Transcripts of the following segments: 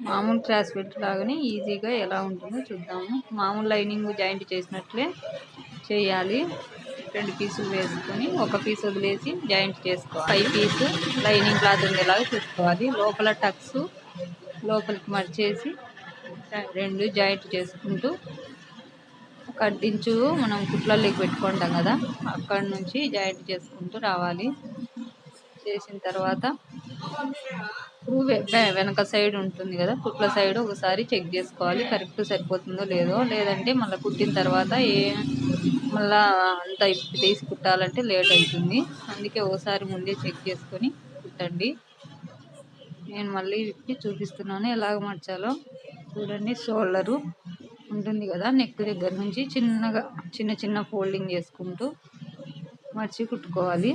మామూలు cross fit లాగానే ఈజీగా ఎలా ఉంటుందో చూద్దాము. మామూలు లైనింగ్ జాయింట్ చేసినట్లే చేయాలి. 2 పీసులు వేసుకొని ఒక పీస్ వదిలేసి జాయింట్ చేసుకోవాలి. 5 పీసు లైనింగ్ క్లాత్ ఉండేలాగా చూసుకోవాలి. లోపల టక్స్ లోపలికి మర్చేసి 2 జాయింట్ చేసుకుంటూ 1 ఇంచు మనం కుట్లలోకి పెట్టుకుంటాం కదా, అక్కడి నుంచి జాయింట్ చేసుకుంటూ రావాలి. చేసిన తర్వాత వెనక సైడ్ ఉంటుంది కదా, కుట్ల సైడ్ ఒకసారి చెక్ చేసుకోవాలి కరెక్ట్ సరిపోతుందో లేదో. లేదంటే మళ్ళీ కుట్టిన తర్వాత మళ్ళా అంతా ఇప్పుడు తీసి కుట్టాలంటే లేట్ అవుతుంది. అందుకే ఒకసారి ముందే చెక్ చేసుకొని కుట్టండి. నేను మళ్ళీ విప్పి చూపిస్తున్నాను ఎలాగ మార్చాలో. చూడండి, షోల్డరు ఉంటుంది కదా, నెక్ దగ్గర నుంచి చిన్న చిన్న ఫోల్డింగ్ చేసుకుంటూ మర్చి కుట్టుకోవాలి.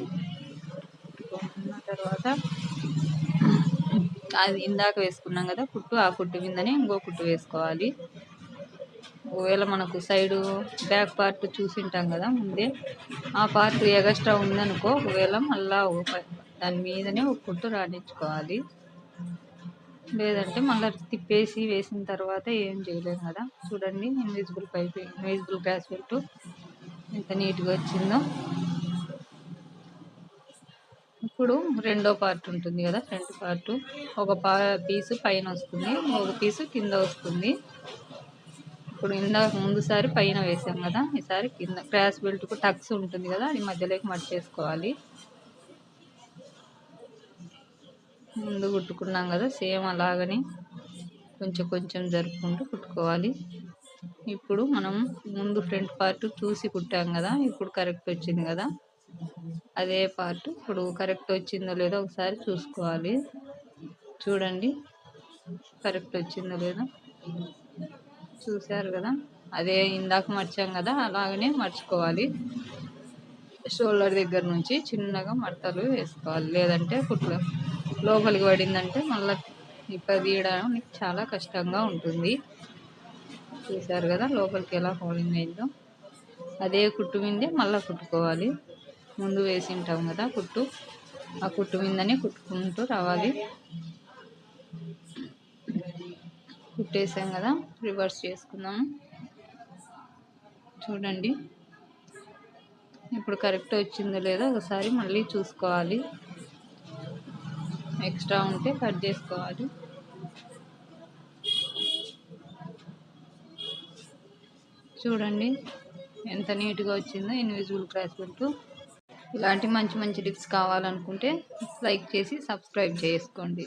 కుట్టుకున్న తర్వాత అది ఇందాక వేసుకున్నాం కదా కుట్టు, ఆ కుట్టు మీదనే ఇంకో కుట్టు వేసుకోవాలి. ఒకవేళ మనకు సైడు బ్యాక్ పార్ట్ చూసింటాం కదా ముందే, ఆ పార్ట్ ఎగస్ట్రా ఉందనుకో, ఒకవేళ మళ్ళా దాని మీదనే ఒక కుట్టు రాణించుకోవాలి. లేదంటే మళ్ళీ తిప్పేసి వేసిన తర్వాత ఏం చేయలేము కదా. చూడండి, ఇన్విజిబుల్ క్రాస్ పెట్టు ఎంత నీట్గా వచ్చిందో. ఇప్పుడు రెండో పార్ట్ ఉంటుంది కదా, ఫ్రంట్ పార్ట్, ఒక పీసు పైన వస్తుంది, ఒక పీసు కింద వస్తుంది. ఇప్పుడు ముందుసారి పైన వేసాం కదా, ఈసారి కింద క్రాస్ బెల్ట్కు టక్స్ ఉంటుంది కదా, అది మధ్యలోకి మర్చేసుకోవాలి. ముందు కుట్టుకున్నాం కదా, సేమ్ అలాగని కొంచెం కొంచెం జరుపుకుంటూ కుట్టుకోవాలి. ఇప్పుడు మనం ముందు ఫ్రంట్ పార్ట్ చూసి కుట్టాం కదా, ఇప్పుడు కరెక్ట్ వచ్చింది కదా, అదే పార్ట్ ఇప్పుడు కరెక్ట్ వచ్చిందో లేదో ఒకసారి చూసుకోవాలి. చూడండి, కరెక్ట్ వచ్చిందో లేదో చూశారు కదా. అదే ఇందాక మర్చాం కదా, అలాగనే మర్చుకోవాలి. షోల్డర్ దగ్గర నుంచి చిన్నగా మడతలు వేసుకోవాలి. లేదంటే కుట్లు లోపలికి పడిందంటే మళ్ళీ తీయడం చాలా కష్టంగా ఉంటుంది. చూశారు కదా లోపలికి ఎలా హోలింగ్ అయిందో. అదే కుట్టు మీదే మళ్ళీ కుట్టుకోవాలి. ముందు వేసి ఉంటాం కదా కుట్టు, ఆ కుట్టు మీదనే కుట్టుకుంటూ రావాలి. కుట్టేసాం కదా, రివర్స్ చేసుకుందాము. చూడండి, ఇప్పుడు కరెక్ట్ వచ్చిందో లేదో ఒకసారి మళ్ళీ చూసుకోవాలి. ఎక్స్ట్రా ఉంటే కట్ చేసుకోవాలి. చూడండి ఎంత నీట్గా వచ్చిందో ఇన్విజిబుల్ క్రాస్ బెల్ట్. ఇలాంటి మంచి మంచి టిప్స్ కావాలనుకుంటే లైక్ చేసి సబ్స్క్రైబ్ చేసుకోండి.